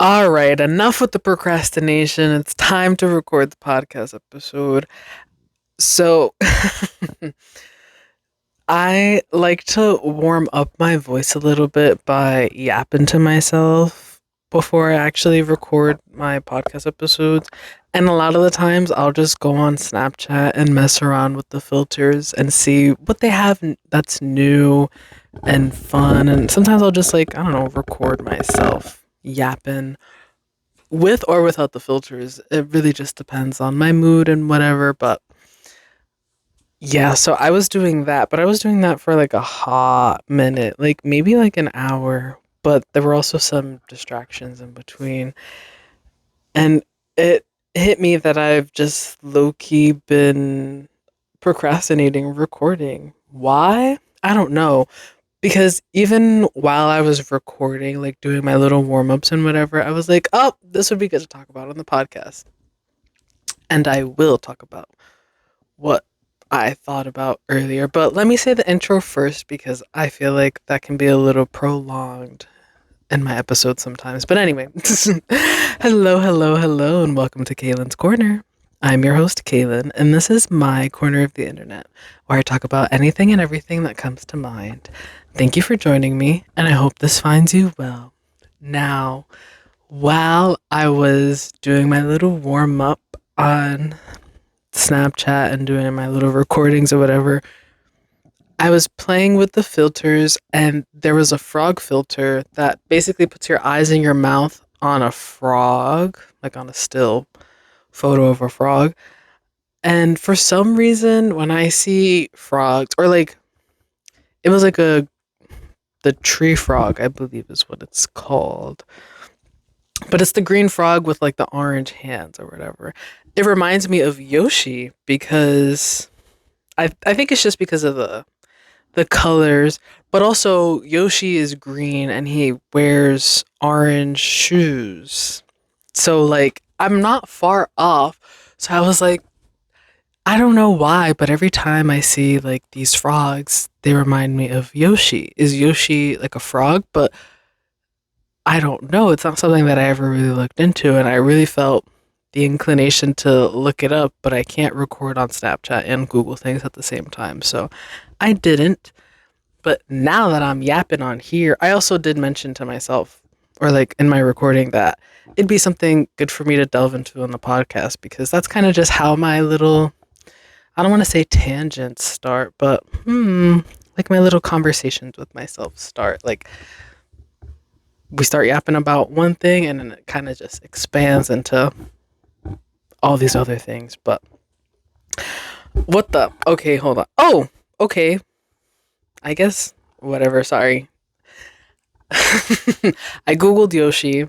All right, enough with the procrastination. It's time to record the podcast episode. So, I like to warm up my voice a little bit by yapping to myself before I actually record my podcast episodes. And a lot of the times, I'll just go on Snapchat and mess around with the filters and see what they have that's new and fun. And sometimes I'll just, like, I don't know, record myself yapping with or without the filters. It really just depends on my mood and whatever. But yeah, so I was doing that, but I was doing that for like a hot minute, like maybe like an hour. But there were also some distractions in between. And it hit me that I've just low key been procrastinating recording. Why? I don't know. Because even while I was recording, like doing my little warm ups and whatever, I was like, oh, this would be good to talk about on the podcast. And I will talk about what I thought about earlier. But let me say the intro first because I feel like that can be a little prolonged in my episodes sometimes. But anyway, hello, and welcome to Kaylin's Corner. I'm your host, Kaylin, and this is my corner of the internet where I talk about anything and everything that comes to mind. Thank you for joining me, and I hope this finds you well. Now, while I was doing my little warm up on Snapchat and doing my little recordings or whatever, I was playing with the filters and there was a frog filter that basically puts your eyes in your mouth on a frog, like on a still photo of a frog. And for some reason, when I see frogs, or like, it was like the tree frog, I believe is what it's called. But it's the green frog with like the orange hands or whatever. It reminds me of Yoshi because I think it's just because of the colors, but also Yoshi is green and he wears orange shoes. So like I'm not far off. So I was like, I don't know why, but every time I see like these frogs, they remind me of Yoshi. Is Yoshi like a frog? But I don't know. It's not something that I ever really looked into, and I really felt the inclination to look it up, but I can't record on Snapchat and Google things at the same time. So I didn't. But now that I'm yapping on here, I also did mention to myself, or like in my recording, that it'd be something good for me to delve into on the podcast because that's kind of just how my little, I don't want to say tangents start, but like my little conversations with myself start. Like we start yapping about one thing and then it kind of just expands into all these other things. But what the? Okay, hold on. Oh, okay. I guess whatever. Sorry. I googled Yoshi,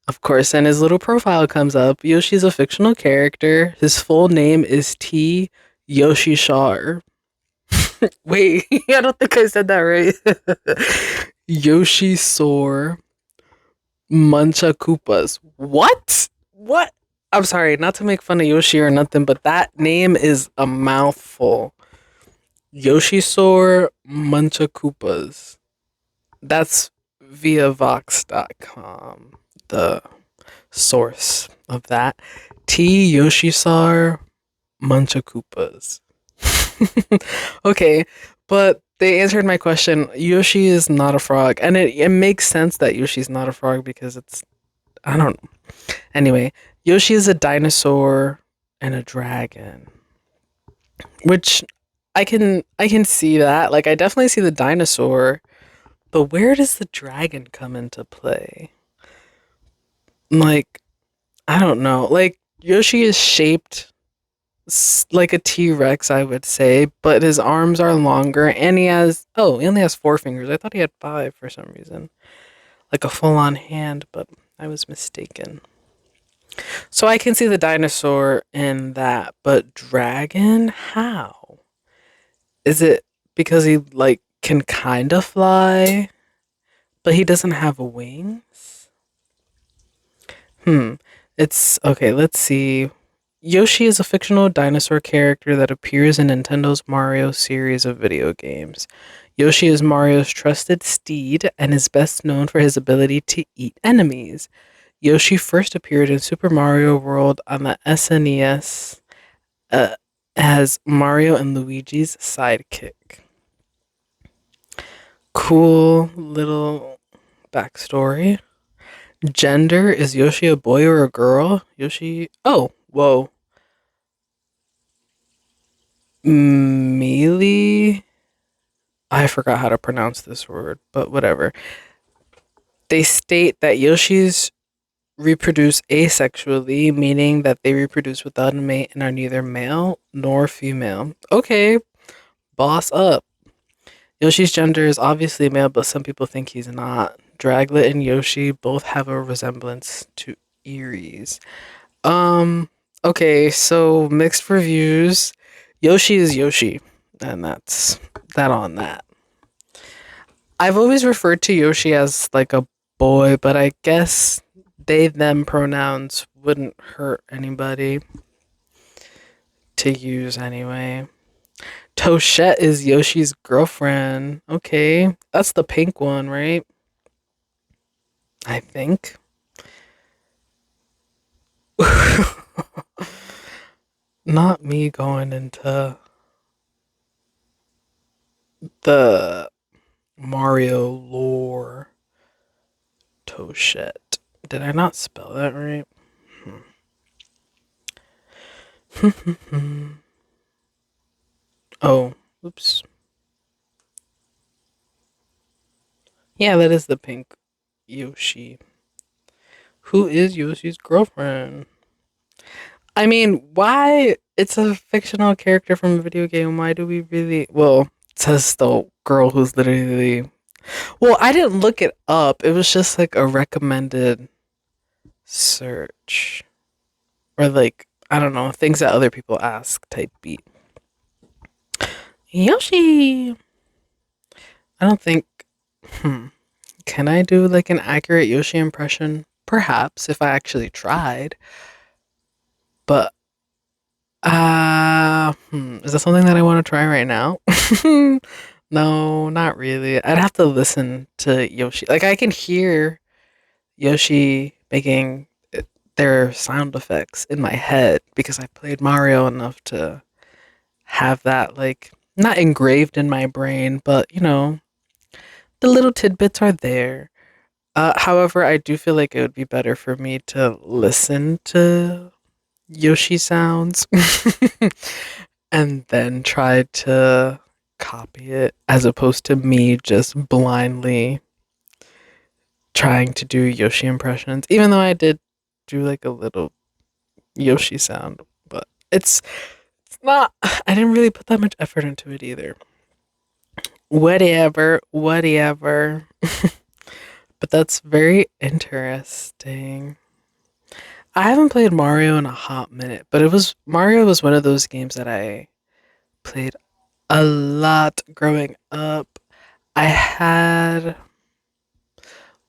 of course, and his little profile comes up. Yoshi's a fictional character. His full name is T. Yoshi Shar. Wait, I don't think I said that right. Yoshi Soar Muncha Koopas. What? What? I'm sorry, not to make fun of Yoshi or nothing, but that name is a mouthful. Yoshisaur Muncha Koopas. That's via Vox.com, the source of that. T. Yoshisar Muncha Koopas. Okay, but they answered my question. Yoshi is not a frog. And it makes sense that Yoshi's not a frog because it's, I don't know. Anyway, Yoshi is a dinosaur and a dragon. Which I can see that. Like I definitely see the dinosaur, but where does the dragon come into play? Like I don't know. Like Yoshi is shaped like a T-Rex, I would say, but his arms are longer and he only has four fingers. I thought he had five for some reason. Like a full-on hand, but I was mistaken. So I can see the dinosaur in that, but dragon? How? Is it because he like can kind of fly, but he doesn't have wings? Hmm. It's okay, let's see. Yoshi is a fictional dinosaur character that appears in Nintendo's Mario series of video games. Yoshi is Mario's trusted steed and is best known for his ability to eat enemies. Yoshi first appeared in Super Mario World on the SNES uh, as Mario and Luigi's sidekick. Cool little backstory. Gender, is Yoshi a boy or a girl? Yoshi. Oh, whoa. Melee. I forgot how to pronounce this word, but whatever. They state that Yoshis reproduce asexually, meaning that they reproduce without a mate and are neither male nor female. Okay, boss up. Yoshi's gender is obviously male, but some people think he's not. Draglet and Yoshi both have a resemblance to Eries. Okay, so mixed reviews. Yoshi is Yoshi, and that's that on that. I've always referred to Yoshi as like a boy, but I guess they them pronouns wouldn't hurt anybody to use anyway. Toshette is Yoshi's girlfriend. Okay, that's the pink one, right? I think. Not me going into the Mario lore. Toshette. Did I not spell that right? Oh, oops. Yeah, that is the pink Yoshi. Who is Yoshi's girlfriend? I mean, why? It's a fictional character from a video game. Why do we really? Well, it says the girl who's literally. Well, I didn't look it up. It was just like a recommended search. Or like, I don't know, things that other people ask type beat. Yoshi! I don't think. Hmm. Can I do like an accurate Yoshi impression? Perhaps, if I actually tried. But is that something that I want to try right now? No, not really. I'd have to listen to Yoshi. Like I can hear Yoshi making their sound effects in my head because I played Mario enough to have that like not engraved in my brain, but the little tidbits are there. However, I do feel like it would be better for me to listen to Yoshi sounds and then try to copy it as opposed to me just blindly trying to do Yoshi impressions. Even though I did do like a little Yoshi sound, but it's not I didn't really put that much effort into it either. Whatever, whatever. But that's very interesting. I haven't played Mario in a hot minute, but it was Mario was one of those games that I played a lot growing up. I had,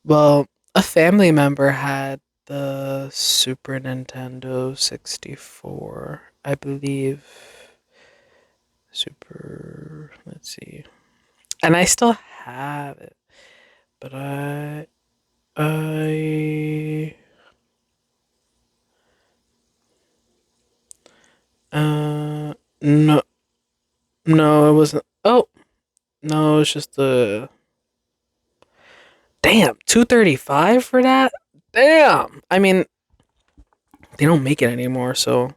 well, a family member had the Super Nintendo 64, I believe. Let's see. And I still have it, but I, no, no, it wasn't. Oh, no, it's just the damn 235 for that. Damn. I mean, they don't make it anymore, so.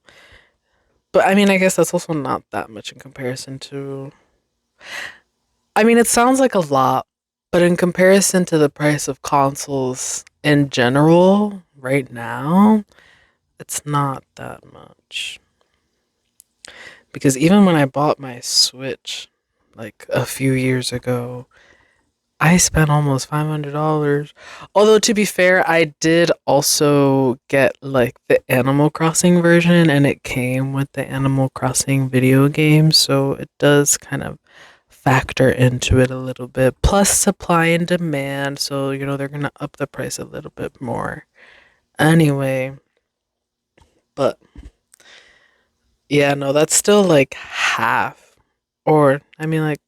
But I mean, I guess that's also not that much in comparison to. I mean, it sounds like a lot, but in comparison to the price of consoles in general right now, it's not that much. Because even when I bought my Switch like a few years ago, I spent almost $500. Although to be fair, I did also get like the Animal Crossing version and it came with the Animal Crossing video game, so it does kind of factor into it a little bit. Plus supply and demand, so they're going to up the price a little bit more. Anyway, but yeah, no, that's still like half or I mean like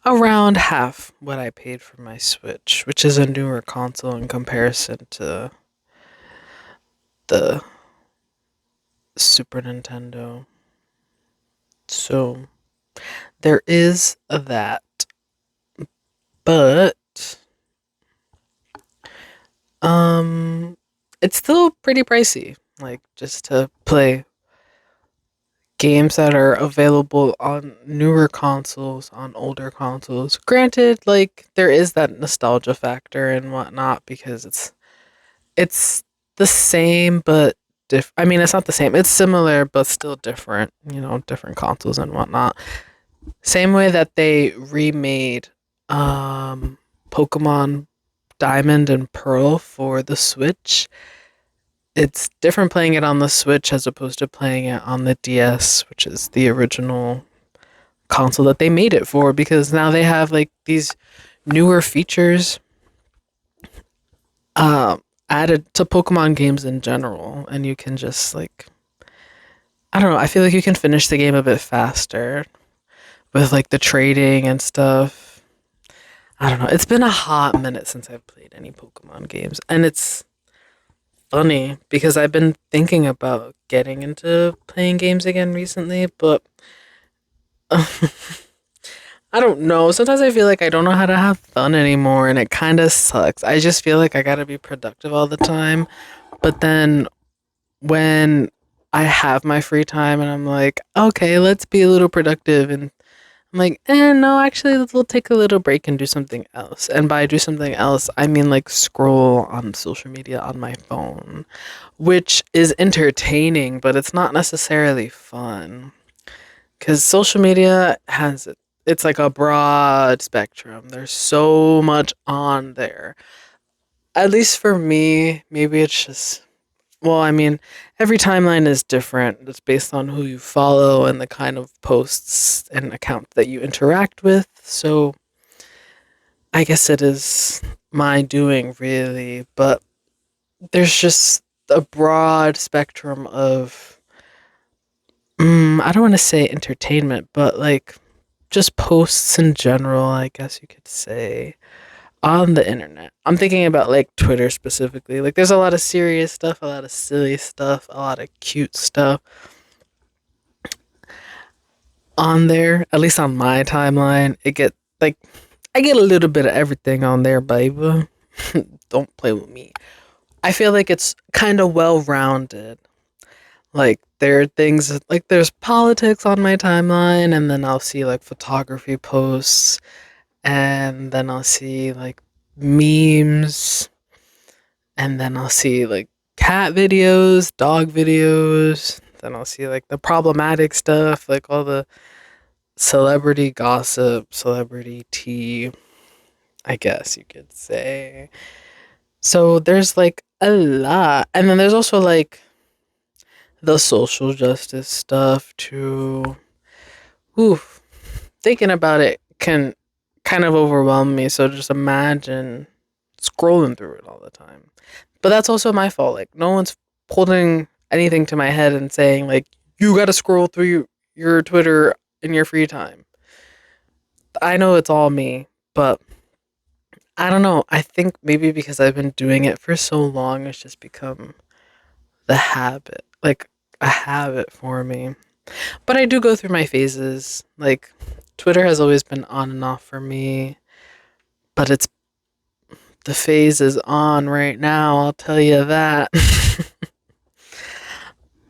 around half what I paid for my Switch, which is a newer console in comparison to the Super Nintendo. So there is that, but um, it's still pretty pricey. Like just to play games that are available on newer consoles, on older consoles. Granted, like there is that nostalgia factor and whatnot because it's the same but I mean, it's not the same. It's similar but still different. Different consoles and whatnot. Same way that they remade Pokemon Diamond and Pearl for the Switch. It's different playing it on the Switch as opposed to playing it on the DS, which is the original console that they made it for, because now they have like these newer features added to Pokemon games in general, and you can just like, I don't know, I feel like you can finish the game a bit faster with like the trading and stuff. I don't know. It's been a hot minute since I've played any Pokemon games, and it's funny because I've been thinking about getting into playing games again recently, but I don't know. Sometimes I feel like I don't know how to have fun anymore, and it kind of sucks. I just feel like I gotta be productive all the time. But then when I have my free time and I'm like, okay, let's be a little productive, and I'm like, no, actually, we'll take a little break and do something else. And by do something else, I mean like scroll on social media on my phone, which is entertaining, but it's not necessarily fun. Because social media it's like a broad spectrum. There's so much on there. At least for me, maybe it's just, well, I mean, every timeline is different. It's based on who you follow and the kind of posts and account that you interact with. So I guess it is my doing, really. But there's just a broad spectrum of, I don't want to say entertainment, but like just posts in general, I guess you could say, on the internet. I'm thinking about like Twitter specifically. Like there's a lot of serious stuff, a lot of silly stuff, a lot of cute stuff on there. At least on my timeline, like I get a little bit of everything on there, baby. Don't play with me. I feel like it's kind of well rounded. Like there are things like there's politics on my timeline, and then I'll see like photography posts, and then I'll see like memes, and then I'll see like cat videos, dog videos, then I'll see like the problematic stuff, like all the celebrity gossip, celebrity tea, I guess you could say. So there's like a lot. And then there's also like the social justice stuff too. Oof. Thinking about it can kind of overwhelm me. So just imagine scrolling through it all the time. But that's also my fault. Like no one's holding anything to my head and saying like you got to scroll through your Twitter in your free time. I know it's all me, but I don't know. I think maybe because I've been doing it for so long, it's just become the habit, like a habit for me. But I do go through my phases. Like Twitter has always been on and off for me, but it's the phase is on right now, I'll tell you that.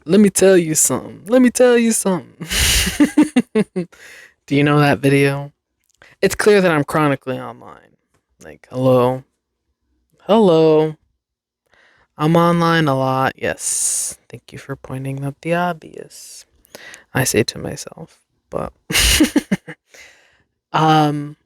Let me tell you something. Let me tell you something. Do you know that video? It's clear that I'm chronically online. Like, hello. Hello. I'm online a lot. Yes. Thank you for pointing out the obvious. I say to myself. But um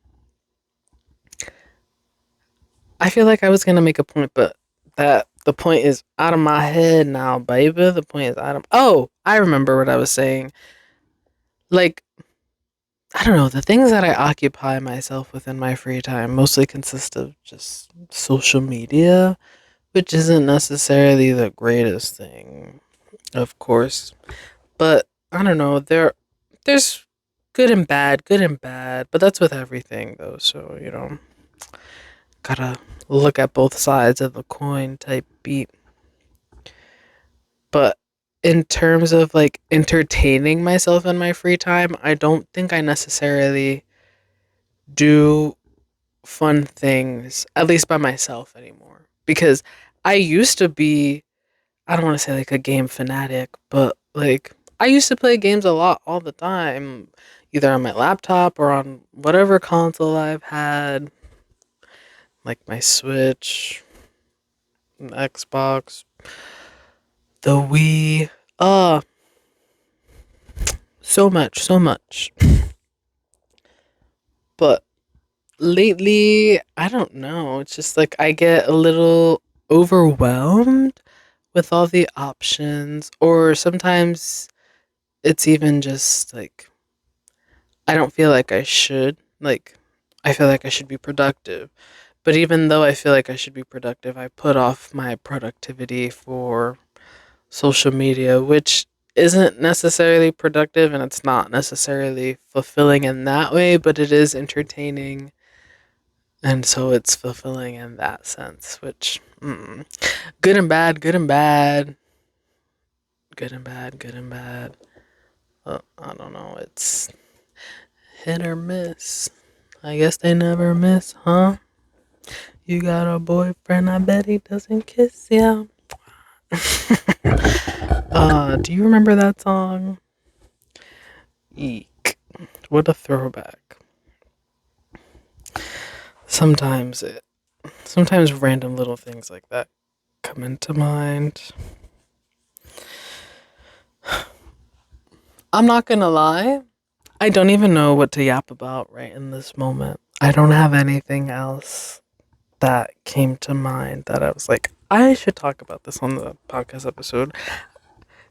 I feel like I was gonna make a point, but that the point is out of my head now, baby. The point is out of, oh, I remember what I was saying. Like, I don't know, the things that I occupy myself with in my free time mostly consist of just social media, which isn't necessarily the greatest thing, of course. But I don't know, there's good and bad. But that's with everything, though. So, gotta look at both sides of the coin type beat. But in terms of like entertaining myself in my free time, I don't think I necessarily do fun things, at least by myself anymore. Because I used to be, I don't want to say like a game fanatic, but like I used to play games a lot all the time, either on my laptop or on whatever console I've had, like my Switch, Xbox, the Wii. Uh, so much, so much. But lately, I don't know. It's just like I get a little overwhelmed with all the options, or sometimes it's even just like I don't feel like I should. Like, I feel like I should be productive. But even though I feel like I should be productive, I put off my productivity for social media, which isn't necessarily productive and it's not necessarily fulfilling in that way, but it is entertaining. And so it's fulfilling in that sense, which good and bad, good and bad, good and bad, good and bad. I don't know. It's hit or miss. I guess they never miss, huh? You got a boyfriend, I bet he doesn't kiss ya. Do you remember that song? Eek. What a throwback. Sometimes sometimes random little things like that come into mind. I'm not gonna lie. I don't even know what to yap about right in this moment. I don't have anything else that came to mind that I was like, I should talk about this on the podcast episode.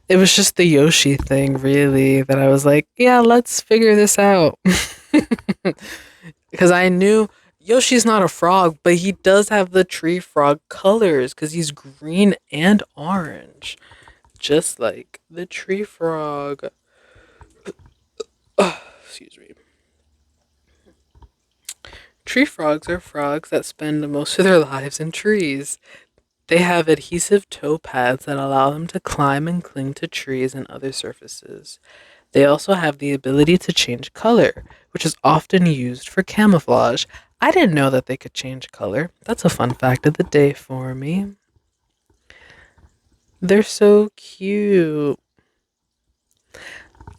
It was just the Yoshi thing, really, that I was like, yeah, let's figure this out. Because I knew Yoshi's not a frog, but he does have the tree frog colors because he's green and orange, just like the tree frog. Excuse me. Tree frogs are frogs that spend most of their lives in trees. They have adhesive toe pads that allow them to climb and cling to trees and other surfaces. They also have the ability to change color, which is often used for camouflage. I didn't know that they could change color. That's a fun fact of the day for me. They're so cute.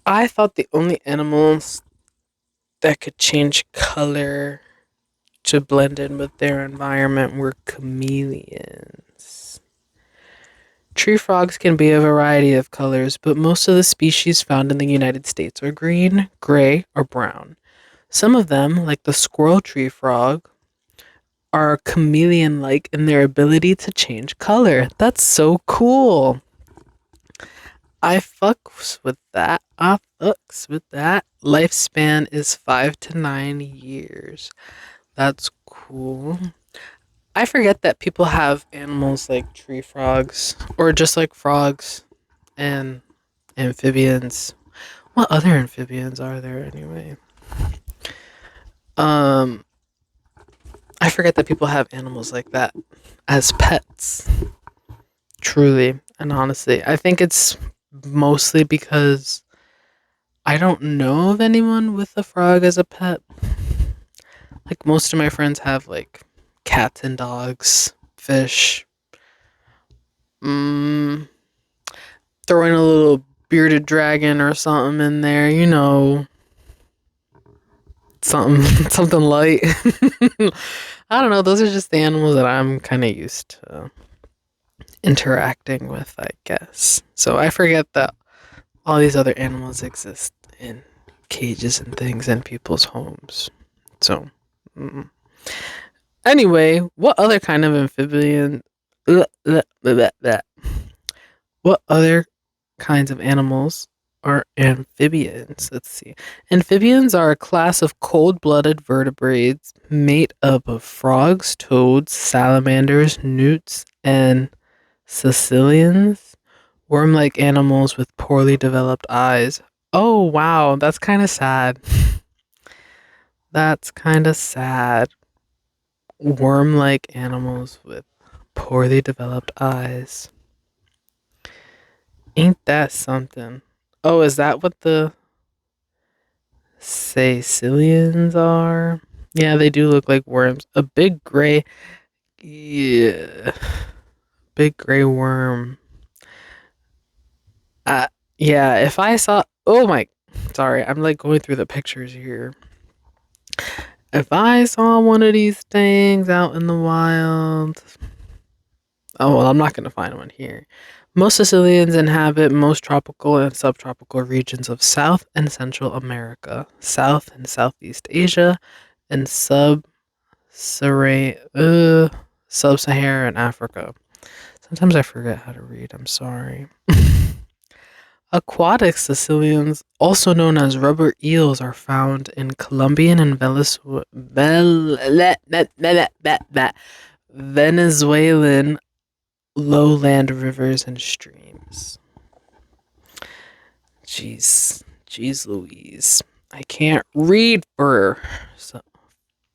I thought the only animals that could change color to blend in with their environment were chameleons. Tree frogs can be a variety of colors, but most of the species found in the United States are green, gray, or brown. Some of them, like the squirrel tree frog, are chameleon like in their ability to change color. That's so cool. I fucks with that. I fucks with that. Lifespan is 5 to 9 years. That's cool. I forget that people have animals like tree frogs or just like frogs and amphibians. What other amphibians are there anyway? Um I forget that people have animals like that as pets. Truly and honestly, I think it's mostly because I don't know of anyone with a frog as a pet. Like most of my friends have like cats and dogs, fish. Mm, throw in a little bearded dragon or something in there, something something light. I don't know. Those are just the animals that I'm kind of used to interacting with, I guess. So I forget that all these other animals exist in cages and things in people's homes. So, anyway, what other kind of amphibian? What other kinds of animals are amphibians? Let's see. Amphibians are a class of cold-blooded vertebrates made up of frogs, toads, salamanders, newts, and caecilians, worm-like animals with poorly developed eyes. Oh, wow, that's kind of sad. That's kind of sad. Worm like animals with poorly developed eyes. Ain't that something? Oh, is that what the Sicilians are? Yeah, they do look like worms. A big gray. Yeah. Big gray worm. Uh, yeah, if I saw. Oh my. Sorry, I'm like going through the pictures here. If I saw one of these things out in the wild, oh, well, I'm not going to find one here. Most Sicilians inhabit most tropical and subtropical regions of South and Central America, South and Southeast Asia, and sub-Saharan Africa. Sometimes I forget how to read. I'm sorry. Aquatic Sicilians, also known as rubber eels, are found in Colombian and Venezuelan lowland rivers and streams. Jeez Louise. I can't read fur. So,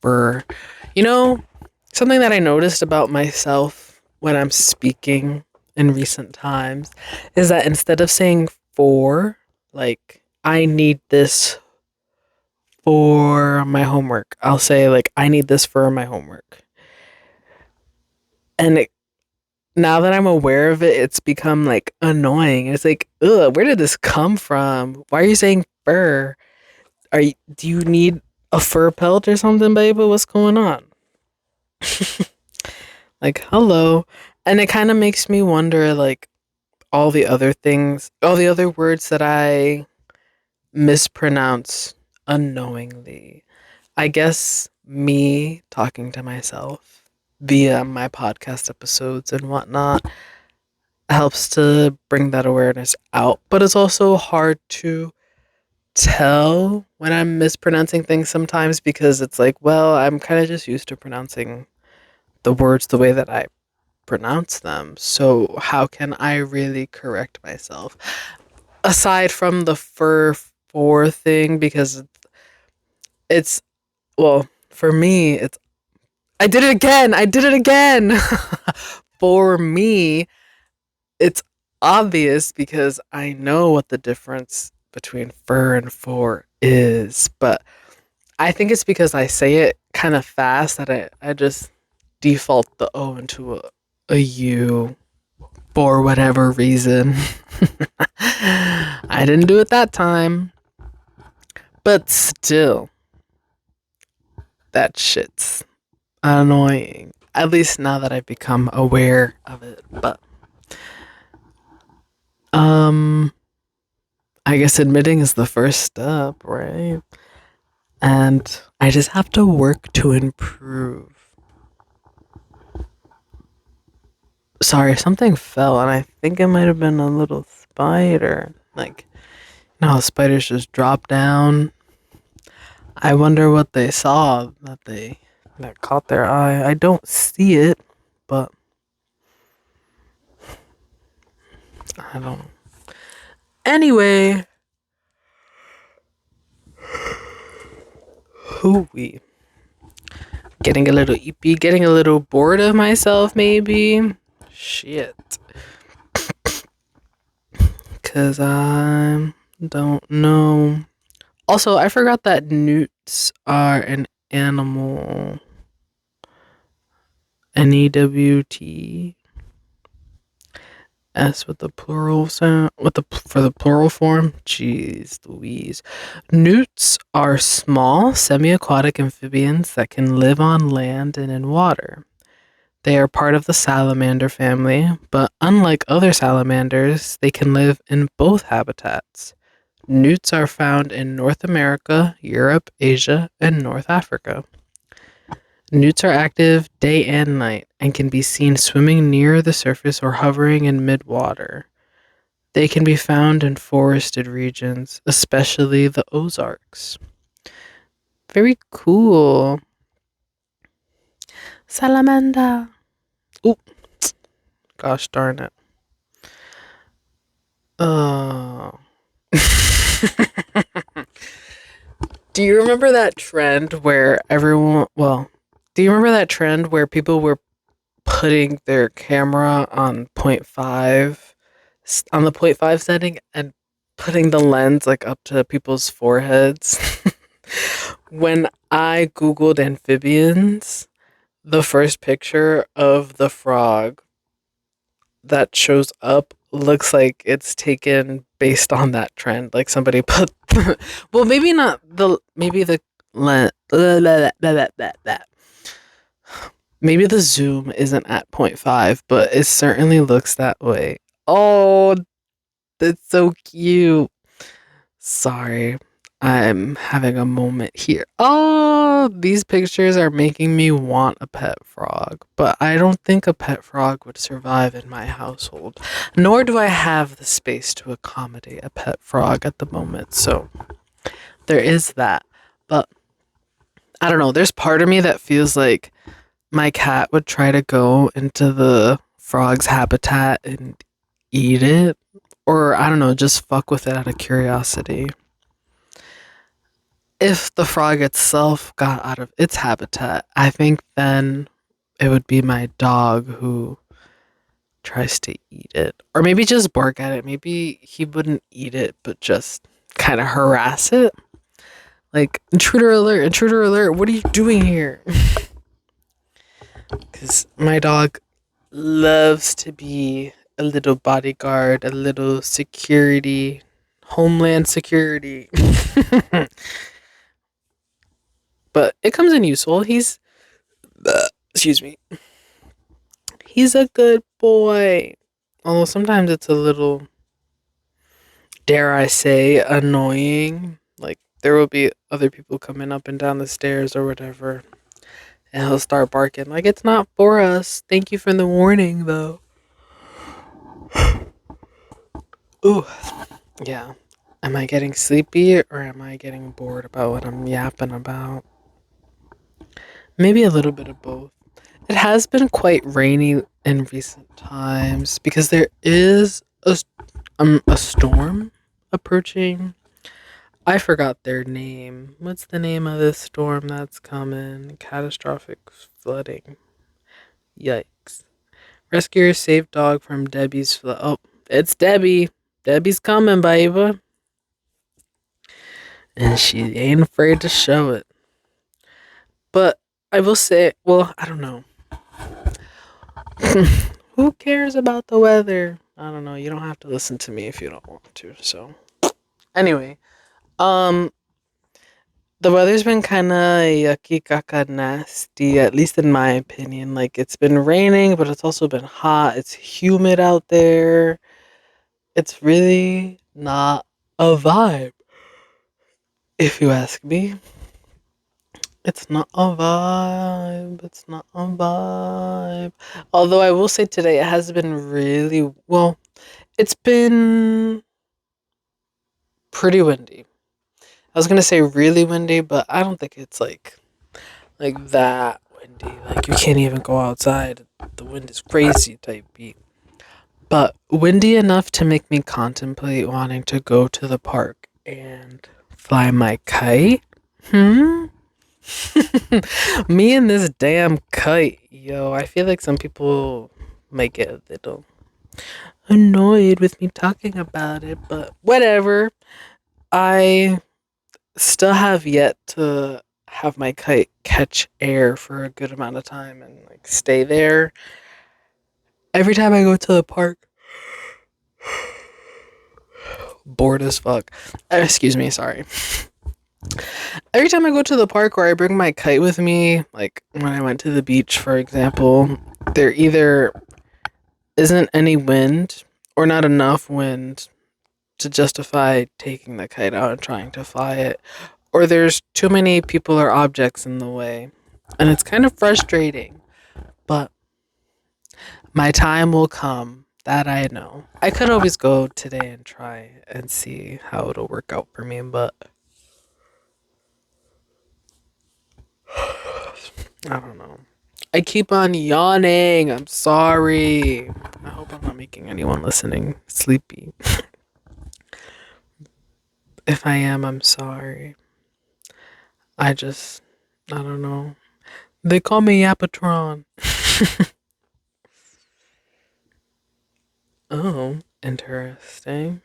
fur. You know, something that I noticed about myself when I'm speaking in recent times is that instead of saying for, like, I need this for my homework, I'll say, like, I need this for my homework. And now that I'm aware of it, it's become like annoying. It's like, ugh, where did this come from? Why are you saying fur? Do you need a fur pelt or something, baby? What's going on? Like, hello. And it kind of makes me wonder, like, all the other things, all the other words that I mispronounce unknowingly. I guess me talking to myself via my podcast episodes and whatnot helps to bring that awareness out. But it's also hard to tell when I'm mispronouncing things sometimes because it's like, well, I'm kind of just used to pronouncing the words the way that I pronounce them. So how can I really correct myself? Aside from the fur for thing, because it's, well, for me, it's, I did it again. I did it again. For me, it's obvious because I know what the difference between fur and for is, but I think it's because I say it kind of fast that I just default the O into a U for whatever reason. I didn't do it that time, but still, that shit's annoying. At least now that I've become aware of it, but um I guess admitting is the first step, right? And I just have to work to improve. Sorry, something fell, and I think it might have been a little spider. Like, you know how spiders just drop down? I wonder what they saw that caught their eye. I don't see it, but I don't know. Anyway, hooey. Getting a little eepy, getting a little bored of myself, maybe. Shit. Cause I don't know. Also, I forgot that newts are an animal. Newt. S with the plural sound with the for the plural form. Jeez Louise. Newts are small semi-aquatic amphibians that can live on land and in water. They are part of the salamander family, but unlike other salamanders, they can live in both habitats. Newts are found in North America, Europe, Asia, and North Africa. Newts are active day and night and can be seen swimming near the surface or hovering in mid-water. They can be found in forested regions, especially the Ozarks. Very cool. Salamander. Oh, gosh darn it. Oh. Do you remember that trend where do you remember that trend where people were putting their camera on on the point 0.5 setting and putting the lens like up to people's foreheads? When I Googled amphibians, the first picture of the frog that shows up looks like it's taken based on that trend. Like somebody put, well, maybe not maybe the lens, maybe the zoom isn't at point 0.5, but it certainly looks that way. Oh, that's so cute. Sorry, I'm having a moment here. Oh, these pictures are making me want a pet frog, but I don't think a pet frog would survive in my household, nor do I have the space to accommodate a pet frog at the moment. So there is that. But I don't know, there's part of me that feels like my cat would try to go into the frog's habitat and eat it, or I don't know, just fuck with it out of curiosity. If the frog itself got out of its habitat, I think then it would be my dog who tries to eat it. Or maybe just bark at it. Maybe he wouldn't eat it, but just kind of harass it. Like, intruder alert, what are you doing here? Because my dog loves to be a little bodyguard, a little security, homeland security. But it comes in useful. Excuse me. He's a good boy. Although sometimes it's a little, dare I say, annoying. Like, there will be other people coming up and down the stairs or whatever, and he'll start barking. Like, it's not for us. Thank you for the warning, though. Ooh, yeah. Am I getting sleepy or am I getting bored about what I'm yapping about? Maybe a little bit of both. It has been quite rainy in recent times because there is a storm approaching. I forgot their name. What's the name of this storm that's coming? Catastrophic flooding. Yikes. Rescuers save dog from Debbie's flood. Oh, it's Debbie. Debbie's coming, baby. And she ain't afraid to show it. But I will say, well, I don't know. Who cares about the weather? I don't know. You don't have to listen to me if you don't want to. So, anyway, um, the weather's been kind of yucky, caca, nasty. At least in my opinion. Like it's been raining, but it's also been hot. It's humid out there. It's really not a vibe, if you ask me. It's not a vibe. It's not a vibe. Although I will say today it has been really well. It's been pretty windy. I was gonna say really windy, but I don't think it's like that windy. Like you can't even go outside. The wind is crazy type beat. But windy enough to make me contemplate wanting to go to the park and fly my kite. Me and this damn kite, yo. I feel like some people might get a little annoyed with me talking about it, but whatever. I still have yet to have my kite catch air for a good amount of time and like stay there. Every time I go to the park, bored as fuck. Excuse me, sorry. Every time I go to the park or I bring my kite with me, like when I went to the beach, for example, there either isn't any wind or not enough wind to justify taking the kite out and trying to fly it, or there's too many people or objects in the way. And it's kind of frustrating, but my time will come. That I know. I could always go today and try and see how it'll work out for me, but I don't know. I keep on yawning. I'm sorry. I hope I'm not making anyone listening sleepy. If I am, I'm sorry. I just, I don't know. They call me Yapatron. Oh, interesting.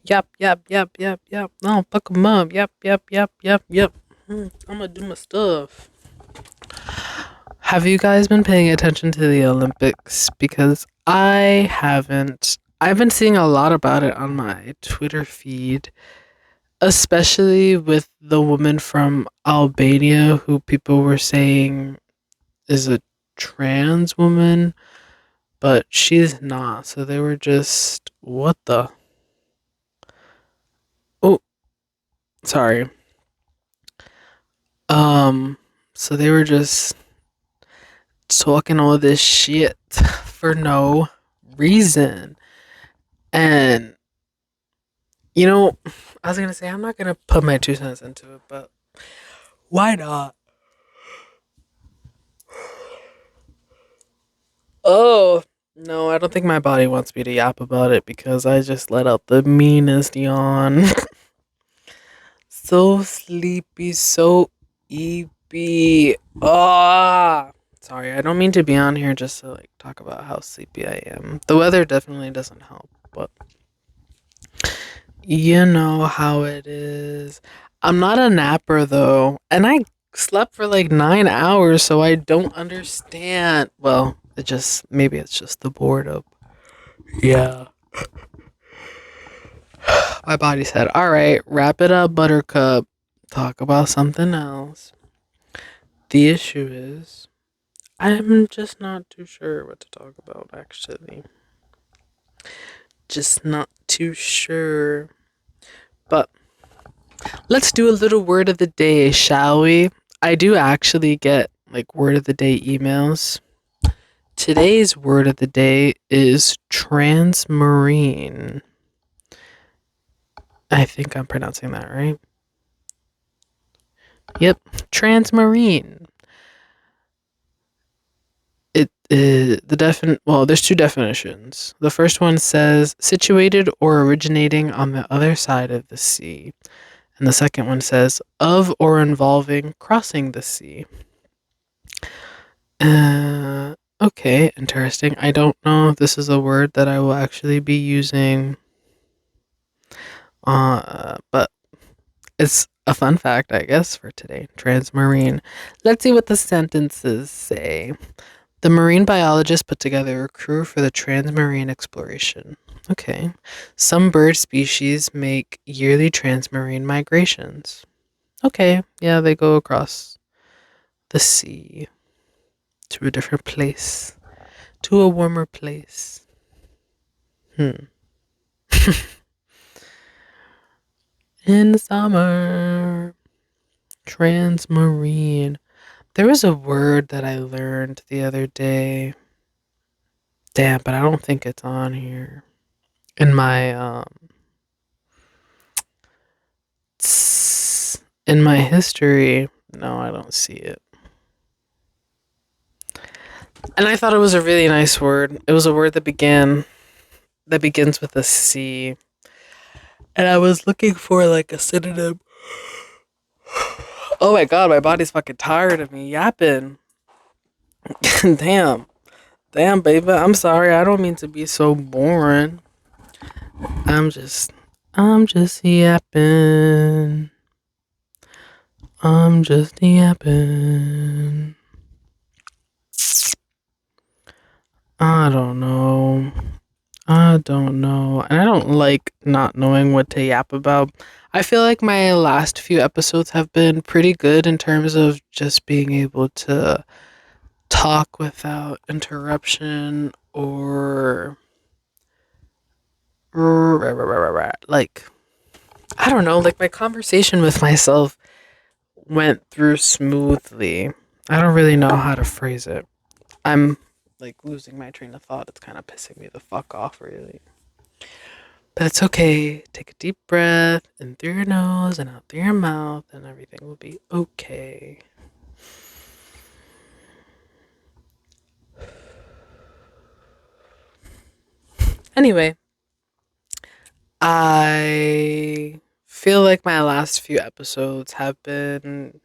Yep, yep, yep, yep, yep. No, fuck 'em up. Yep, yep, yep, yep, yep. I'm gonna do my stuff. Have you guys been paying attention to the Olympics? Because I haven't. I've been seeing a lot about it on my Twitter feed, especially with the woman from Albania who people were saying is a trans woman, but she's not. So they were just, what the? Oh, sorry. Um, so they were just talking all this shit for no reason. And, I was gonna say, I'm not gonna put my 2 cents into it, but why not? Oh, no, I don't think my body wants me to yap about it because I just let out the meanest yawn. So sleepy, so eepy. Ah, sorry, I don't mean to be on here just to like talk about how sleepy I am. The weather definitely doesn't help, but you know how it is. I'm not a napper though, and I slept for like 9 hours, so I don't understand. Well, maybe it's just the boredom. Yeah. My body said, all right, wrap it up, Buttercup. Talk about something else. The issue is, I'm just not too sure what to talk about, actually. Just not too sure. But let's do a little word of the day, shall we? I do actually get like word of the day emails. Today's word of the day is transmarine. I think I'm pronouncing that right. Yep, transmarine. It is there's two definitions. The first one says situated or originating on the other side of the sea. And the second one says of or involving crossing the sea. Okay, interesting. I don't know if this is a word that I will actually be using, but it's a fun fact, I guess, for today. Transmarine. Let's see what the sentences say. The marine biologist put together a crew for the transmarine exploration. Okay. Some bird species make yearly transmarine migrations. Okay, yeah, they go across the sea to a different place, to a warmer place. In summer, transmarine. There was a word that I learned the other day. Damn, but I don't think it's on here. In my in my history, no, I don't see it. And I thought it was a really nice word. It was a word that begins with a C. And I was looking for like a synonym. Oh my god, my body's fucking tired of me yapping. Damn. Damn, baby. I'm sorry. I don't mean to be so boring. I'm just I'm just yapping. I'm just yapping. I don't know. I don't know. And I don't like not knowing what to yap about. I feel like my last few episodes have been pretty good in terms of just being able to talk without interruption or like I don't know, like my conversation with myself went through smoothly. I don't really know how to phrase it. I'm like losing my train of thought. It's kind of pissing me the fuck off, really. But it's okay. Take a deep breath in through your nose and out through your mouth, and everything will be okay. Anyway, I feel like my last few episodes have been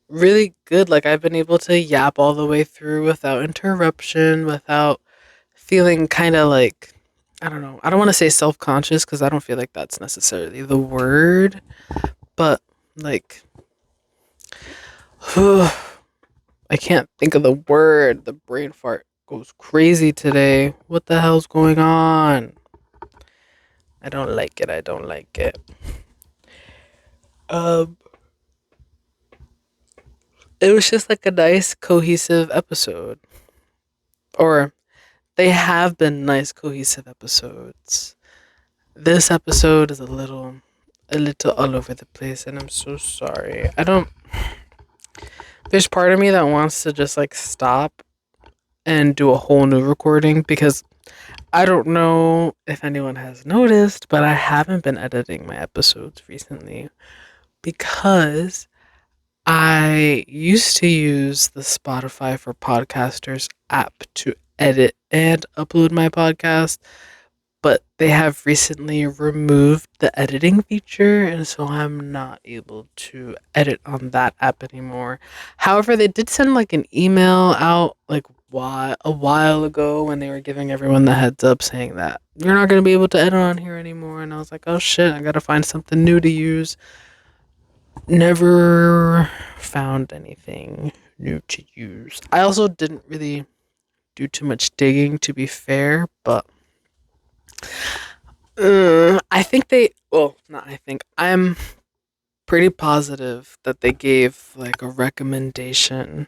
really good. Like I've been able to yap all the way through without interruption, without feeling kind of like, I don't know. I don't want to say self-conscious because I don't feel like that's necessarily the word, but like I can't think of the word. The brain fart goes crazy today. What the hell's going on? I don't like it. I don't like it. Um it was just like a nice cohesive episode. Or they have been nice cohesive episodes. This episode is a little all over the place and I'm so sorry. I don't There's part of me that wants to just like stop and do a whole new recording because I don't know if anyone has noticed, but I haven't been editing my episodes recently because I used to use the Spotify for Podcasters app to edit and upload my podcast, but they have recently removed the editing feature, and so I'm not able to edit on that app anymore. However, they did send like an email out like a while ago when they were giving everyone the heads up saying that you're not going to be able to edit on here anymore, and I was like, oh shit, I got to find something new to use. Never found anything new to use. I also didn't really do too much digging, to be fair, but I think well, not I think, I'm pretty positive that they gave like a recommendation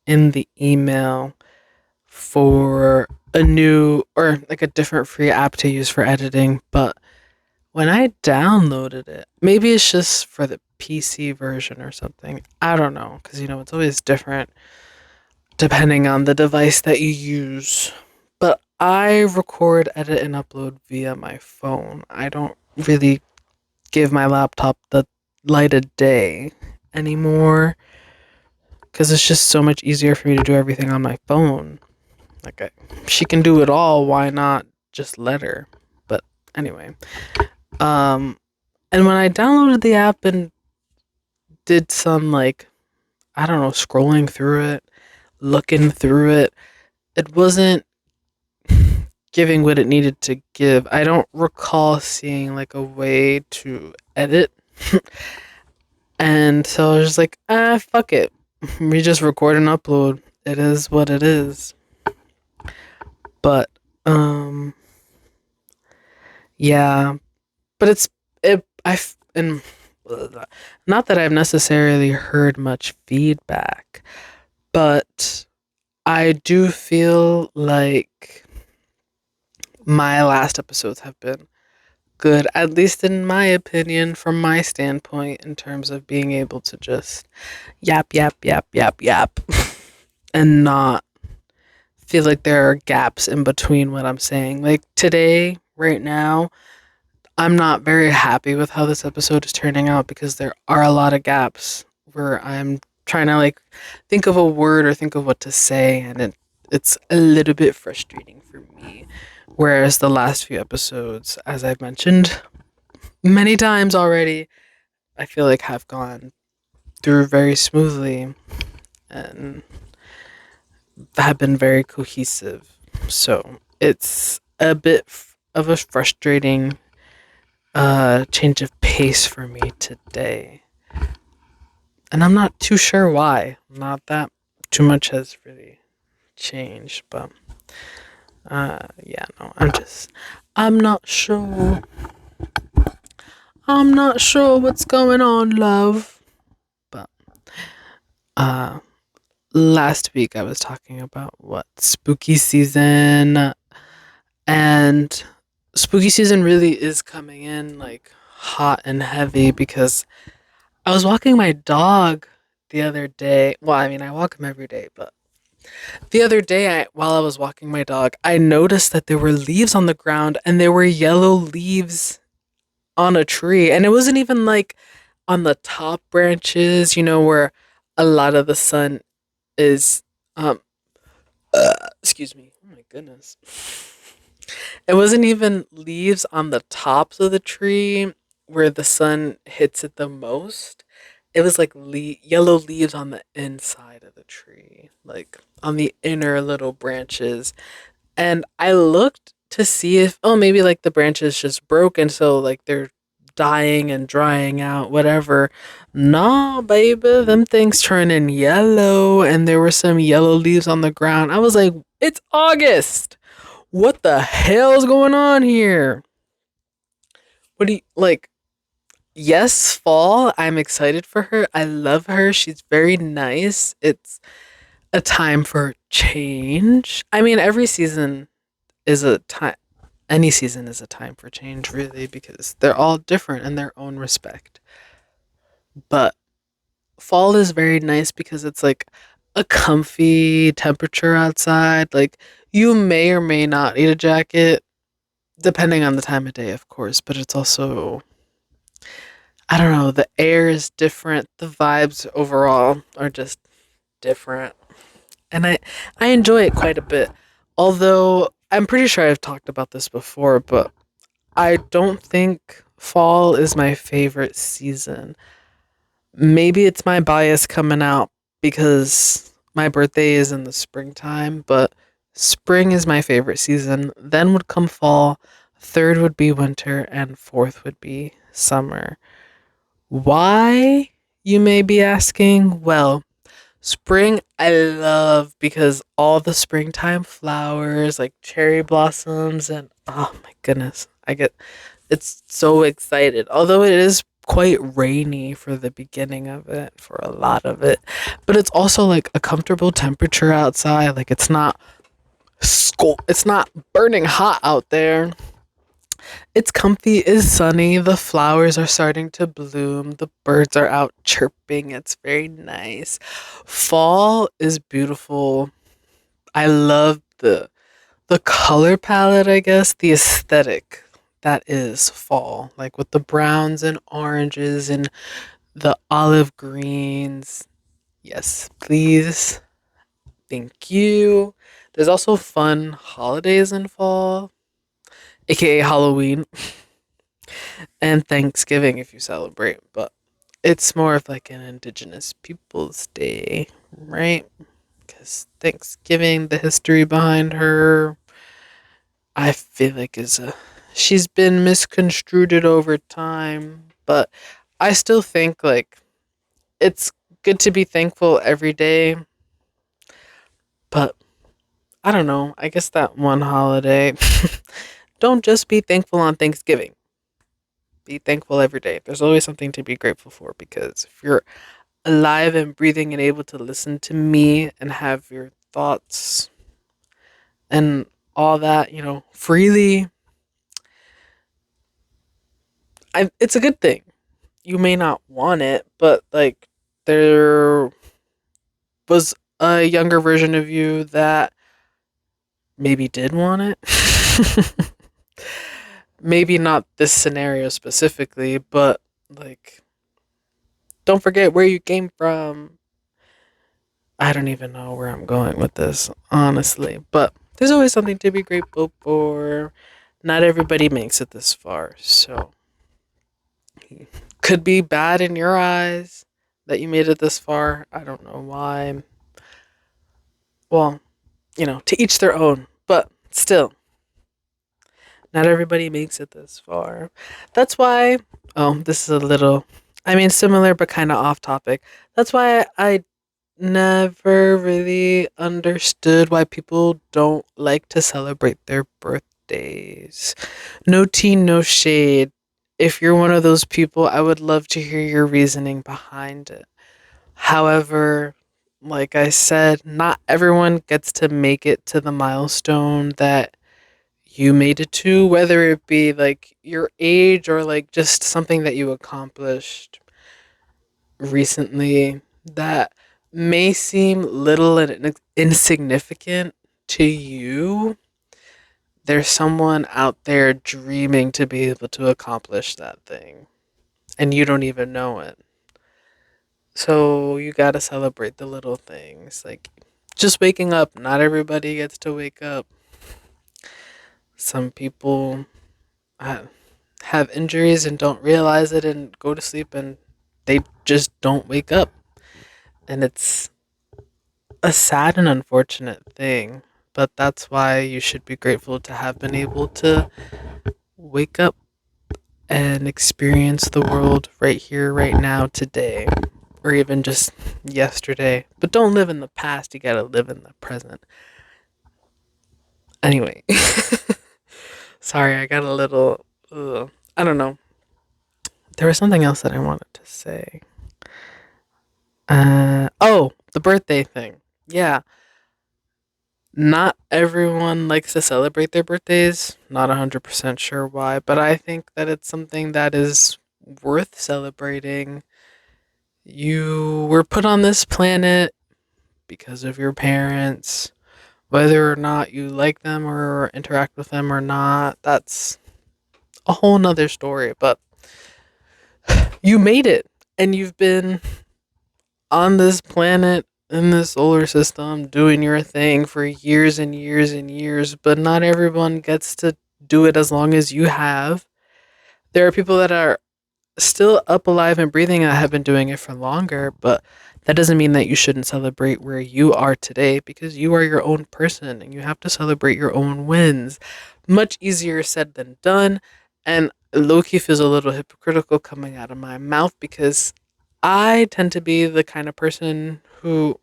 in the email for a new or like a different free app to use for editing. But when I downloaded it, maybe it's just for the PC version or something. I don't know, because it's always different depending on the device that you use. But I record, edit, and upload via my phone. I don't really give my laptop the light of day anymore because it's just so much easier for me to do everything on my phone. Like, she can do it all. Why not just let her? But anyway, and when I downloaded the app and did some like, I don't know, scrolling through it, looking through it, it wasn't giving what it needed to give. I don't recall seeing like a way to edit. And so I was just like, fuck it. We just record and upload. It is what it is. But yeah. But and not that I've necessarily heard much feedback, but I do feel like my last episodes have been good, at least in my opinion, from my standpoint, in terms of being able to just yap, yap, yap, yap, yap, and not feel like there are gaps in between what I'm saying. Like today, right now, I'm not very happy with how this episode is turning out because there are a lot of gaps where I'm trying to like think of a word or think of what to say, and it's a little bit frustrating for me. Whereas the last few episodes, as I've mentioned many times already, I feel like have gone through very smoothly and have been very cohesive. So it's a bit of a frustrating change of pace for me today. And I'm not too sure why. Not that too much has really changed, but yeah, no, I'm not sure. I'm not sure what's going on, love. But last week I was talking about what spooky season, and spooky season really is coming in like hot and heavy because I was walking my dog the other day. Well, I mean, I walk him every day, but the other day, while I was walking my dog, I noticed that there were leaves on the ground and there were yellow leaves on a tree. And it wasn't even like on the top branches, where a lot of the sun is, um, excuse me. Oh my goodness. It wasn't even leaves on the tops of the tree where the sun hits it the most, it was like yellow leaves on the inside of the tree, like on the inner little branches. And I looked to see if, oh, maybe like the branches just broke and so like they're dying and drying out, whatever. Nah, baby, them things turning yellow and there were some yellow leaves on the ground. I was like, it's August. What the hell's going on here? What do you like? Yes, fall. I'm excited for her. I love her. She's very nice. It's a time for change. I mean, every season is a time, any season is a time for change, really, because they're all different in their own respect. But fall is very nice because it's like a comfy temperature outside. Like, you may or may not need a jacket, depending on the time of day, of course, but it's also, I don't know, the air is different. The vibes overall are just different. And I enjoy it quite a bit. Although I'm pretty sure I've talked about this before, but I don't think fall is my favorite season. Maybe it's my bias coming out because my birthday is in the springtime, but spring is my favorite season. Then would come fall, third would be winter, and fourth would be summer. Why, you may be asking? Well, spring I love because all the springtime flowers like cherry blossoms and oh my goodness, I get it's so excited. Although it is quite rainy for the beginning of it, for a lot of it, but it's also like a comfortable temperature outside. Like it's not burning hot out there. It's comfy, it's sunny, the flowers are starting to bloom, the birds are out chirping, it's very nice. Fall is beautiful. I love the color palette, I guess, the aesthetic that is fall, like with the browns and oranges and the olive greens. Yes, please. Thank you. There's also fun holidays in fall, aka Halloween and Thanksgiving if you celebrate, but it's more of like an Indigenous Peoples Day, right? Because Thanksgiving, the history behind her, I feel like is a she's been misconstrued over time, but I still think like it's good to be thankful every day, but I don't know. I guess that one holiday, don't just be thankful on Thanksgiving. Be thankful every day. There's always something to be grateful for because if you're alive and breathing and able to listen to me and have your thoughts and all that, freely, it's a good thing. You may not want it, but like there was a younger version of you that maybe did want it. Maybe not this scenario specifically, but like don't forget where you came from. I don't even know where I'm going with this, honestly, but there's always something to be grateful for. Not everybody makes it this far, so could be bad in your eyes that you made it this far. I don't know why. Well, to each their own, but still, not everybody makes it this far. That's why, oh, this is a little, I mean, similar but kind of off topic. That's why I never really understood why people don't like to celebrate their birthdays. No tea, no shade. If you're one of those people, I would love to hear your reasoning behind it. However, like I said, not everyone gets to make it to the milestone that you made it to, whether it be like your age or like just something that you accomplished recently that may seem little and insignificant to you. There's someone out there dreaming to be able to accomplish that thing, and you don't even know it. So you gotta celebrate the little things, like just waking up. Not everybody gets to wake up. Some people have injuries and don't realize it and go to sleep and they just don't wake up. And it's a sad and unfortunate thing, but that's why you should be grateful to have been able to wake up and experience the world right here, right now, today, or even just yesterday. But don't live in the past, you gotta live in the present. Anyway, sorry, I got a little. I don't know. There was something else that I wanted to say. Oh, the birthday thing. Yeah, not everyone likes to celebrate their birthdays. Not 100% sure why, but I think that it's something that is worth celebrating. You were put on this planet because of your parents. Whether or not you like them or interact with them or not, that's a whole nother story. But you made it, and you've been on this planet in the solar system doing your thing for years and years and years, but not everyone gets to do it as long as you have. There are people that are still up alive and breathing that have been doing it for longer, but that doesn't mean that you shouldn't celebrate where you are today because you are your own person and you have to celebrate your own wins. Much easier said than done. And Loki feels a little hypocritical coming out of my mouth because I tend to be the kind of person who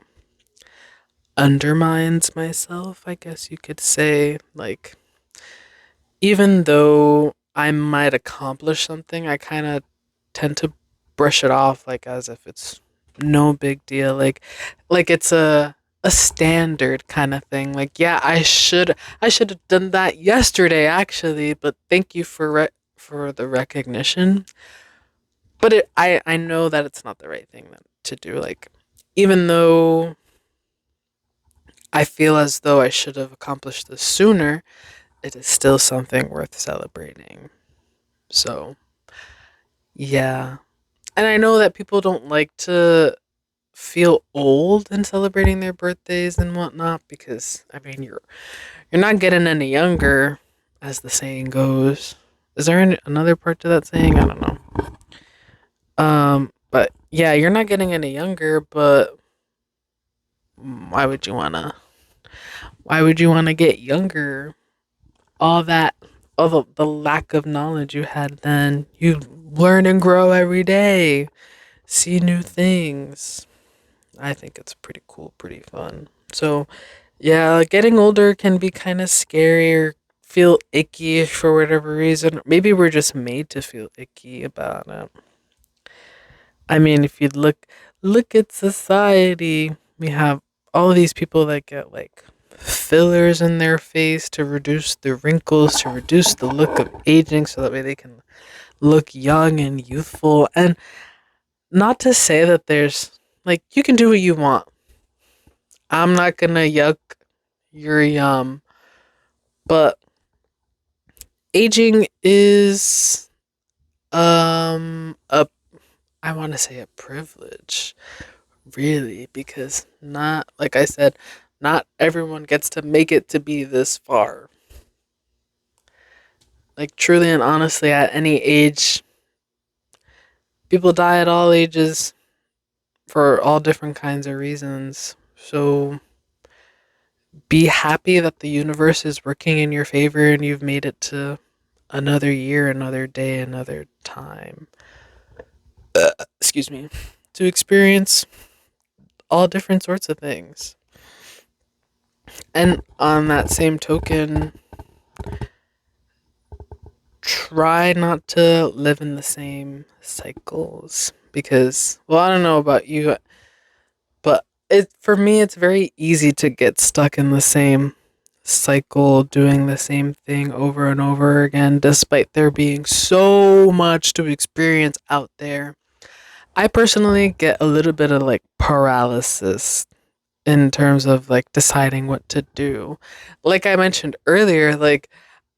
undermines myself, I guess you could say. Like, even though I might accomplish something, I kind of tend to brush it off like as if it's no big deal. Like it's a standard kind of thing. Like, yeah, I should have done that yesterday actually, but thank you for for the recognition. But I know that it's not the right thing to do. Like, even though I feel as though I should have accomplished this sooner, it is still something worth celebrating. So, yeah. And I know that people don't like to feel old in celebrating their birthdays and whatnot because I mean you're not getting any younger, as the saying goes. Is there another part to that saying? I don't know. But yeah, you're not getting any younger, but why would you wanna? Why would you wanna get younger? All that, all the lack of knowledge you had then, you learn and grow every day, see new things. I think it's pretty cool, pretty fun. So, yeah, getting older can be kind of scary or feel icky for whatever reason. Maybe we're just made to feel icky about it. I mean, if you look at society, we have all of these people that get like fillers in their face to reduce the wrinkles, to reduce the look of aging so that way they can look young and youthful. And not to say that there's like you can do what you want. I'm not gonna yuck your yum, but aging is a I want to say a privilege, really, because not like I said, not everyone gets to make it to be this far. Like, truly and honestly, at any age, people die at all ages for all different kinds of reasons. So be happy that the universe is working in your favor and you've made it to another year, another day, another time. Excuse me. To experience all different sorts of things. And on that same token, try not to live in the same cycles because, well, I don't know about you, but it for me it's very easy to get stuck in the same cycle doing the same thing over and over again despite there being so much to experience out there. I personally get a little bit of like paralysis in terms of like deciding what to do. Like I mentioned earlier, like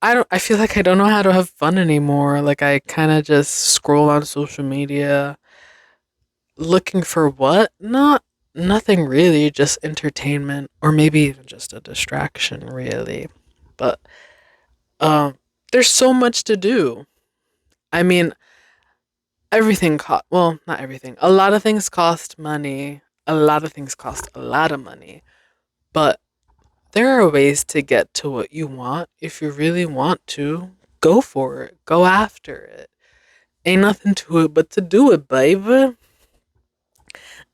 I feel like I don't know how to have fun anymore. Like I kind of just scroll on social media looking for what? Not nothing really, just entertainment or maybe even just a distraction really. But um there's so much to do I mean, everything cost, well, not everything. A lot of things cost money. A lot of things cost a lot of money. But there are ways to get to what you want. If you really want to, go for it. Go after it. Ain't nothing to it but to do it, baby.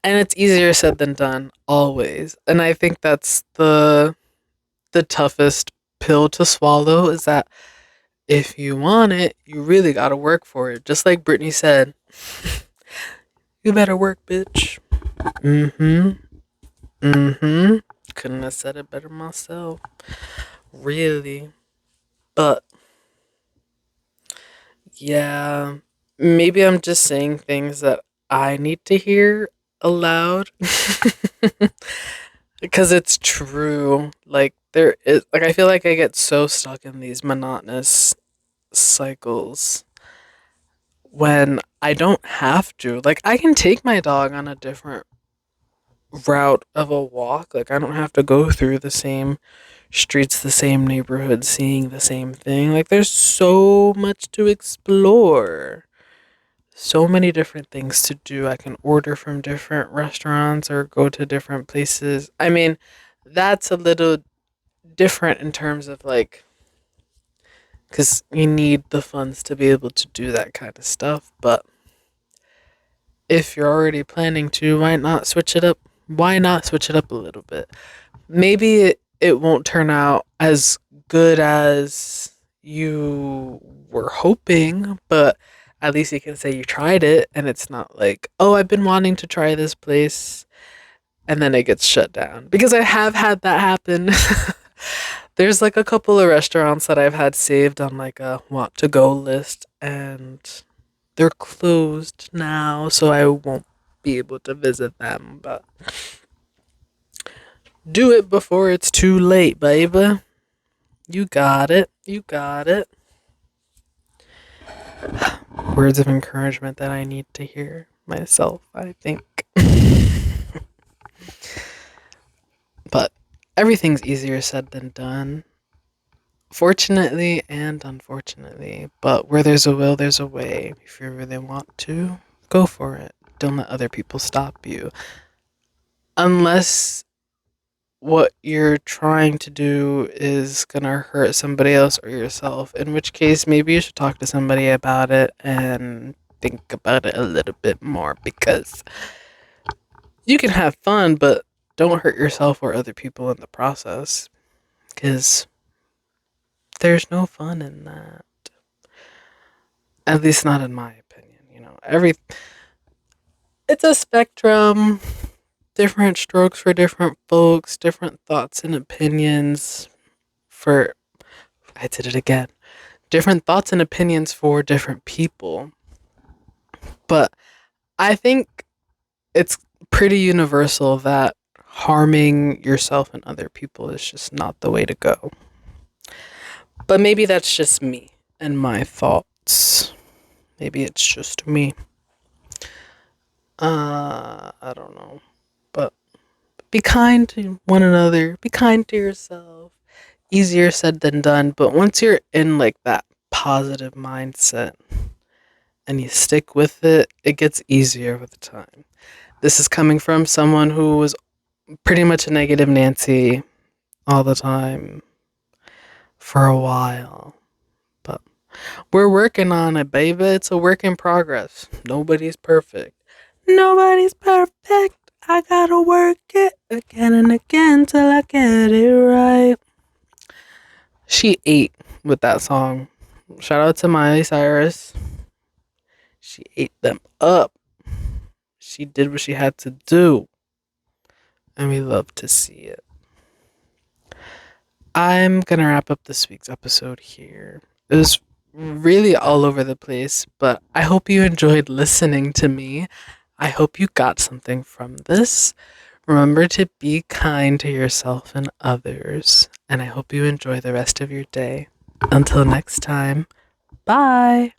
And it's easier said than done, always. And I think that's the toughest pill to swallow, is that if you want it, you really gotta work for it. Just like Brittany said, you better work, bitch. Mm-hmm. Mm-hmm. Couldn't have said it better myself. Really. But yeah, maybe I'm just saying things that I need to hear aloud. Because it's true. Like, there is, like, I feel like I get so stuck in these monotonous cycles when I don't have to. Like, I can take my dog on a different route of a walk. Like, I don't have to go through the same streets, the same neighborhood, seeing the same thing. Like, there's so much to explore. So many different things to do. I can order from different restaurants or go to different places. I mean, that's a little different in terms of like, because you need the funds to be able to do that kind of stuff. But if you're already planning to, why not switch it up? Why not switch it up a little bit? Maybe it won't turn out as good as you were hoping, but at least you can say you tried it, and it's not like, oh, I've been wanting to try this place and then it gets shut down. Because I have had that happen. There's like a couple of restaurants that I've had saved on like a want to go list, and they're closed now, so I won't be able to visit them. But do it before it's too late, baby. You got it. You got it. Words of encouragement that I need to hear myself, I think. But everything's easier said than done. Fortunately and unfortunately. But where there's a will, there's a way. If you really want to, go for it. Don't let other people stop you. Unless what you're trying to do is gonna hurt somebody else or yourself, in which case maybe you should talk to somebody about it and think about it a little bit more, because you can have fun, but don't hurt yourself or other people in the process, because there's no fun in that. At least not in my opinion. It's a spectrum, different strokes for different folks, different thoughts and opinions for, I did it again, different thoughts and opinions for different people. But I think it's pretty universal that harming yourself and other people is just not the way to go. But maybe that's just me and my thoughts. Maybe it's just me. I don't know. But be kind to one another. Be kind to yourself. Easier said than done. But once you're in like that positive mindset and you stick with it, it gets easier with time. This is coming from someone who was pretty much a negative Nancy all the time for a while. But we're working on it, baby. It's a work in progress. Nobody's perfect. Nobody's perfect. I gotta work it again and again till I get it right. She ate with that song. Shout out to Miley Cyrus. She ate them up. She did what she had to do. And we love to see it. I'm gonna wrap up this week's episode here. It was really all over the place, but I hope you enjoyed listening to me. I hope you got something from this. Remember to be kind to yourself and others, and I hope you enjoy the rest of your day. Until next time, bye.